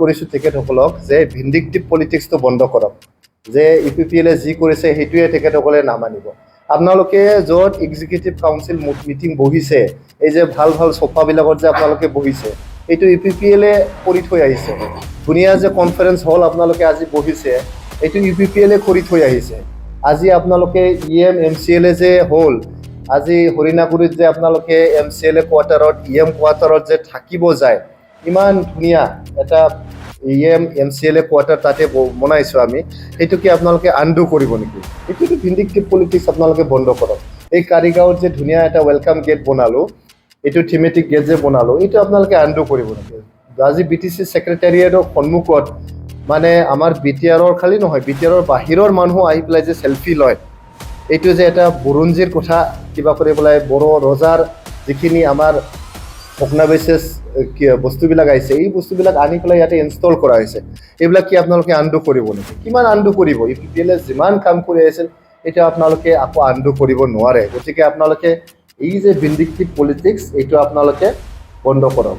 কৰিছোঁ তেখেতসকলক যে ভিণ্ডিকটিভ পলিটিক্সটো বন্ধ কৰক, যে UPPLে যি কৰিছে সেইটোৱে তেখেতসকলে নামানিব। আপোনালোকে য'ত এক্সিকিউটিভ কাউন্সিল মিটিং বহিছে, এই যে ভাল ভাল চফাবিলাকত যে আপোনালোকে বহিছে, এইটো UPPLে কৰি থৈ আহিছে। ধুনীয়া যে কনফাৰেন্স হল আপোনালোকে আজি বহিছে, এইটো UPPLে কৰি থৈ আহিছে। আজি আপোনালোকে EM MCLে যে হ'ল, আজি হৰিণাগুৰিত যে আপোনালোকে MCLA কোৱাৰ্টাৰত EM কোৱাৰ্টাৰত যে থাকিব যায়, ইমান ধুনীয়া এটা EM MCLA কোৱাৰ্টাৰ তাতে বনাইছোঁ আমি, সেইটো কি আপোনালোকে আনডু কৰিব নেকি? এইটোতো ভিণ্ডিকটিভ পলিটিক্স আপোনালোকে বন্ধ কৰক। এই কাৰিগাঁৱত যে ধুনীয়া এটা ৱেলকাম গেট বনালোঁ, এইটো থিমেটিক গেট যে বনালোঁ, এইটো আপোনালোকে আনডু কৰিব নেকি? আজি BTC ছেক্ৰেটাৰিয়েটৰ সন্মুখত মানে আমাৰ BTRৰ খালী নহয়, BTRৰ বাহিৰৰ মানুহ আহি পেলাই যে চেলফি লয়, এইটো যে এটা বুৰঞ্জীৰ কথা কিবা কৰি পেলাই বড়ো ৰজাৰ যিখিনি আমাৰ ভগ্নাৱশেষ বস্তুবিলাক আহিছে, এই বস্তুবিলাক আনি পেলাই ইয়াতে ইনষ্টল কৰা হৈছে। এইবিলাক কি আপোনালোকে আনডু কৰিব নেকি? কিমান আনডু কৰিব? UPPLে যিমান কাম কৰি আহিছিল এতিয়া আপোনালোকে আকৌ আনডু কৰিব নোৱাৰে। গতিকে আপোনালোকে এই যে ভিণ্ডিকটিভ পলিটিক্স, এইটো আপোনালোকে বন্ধ কৰক।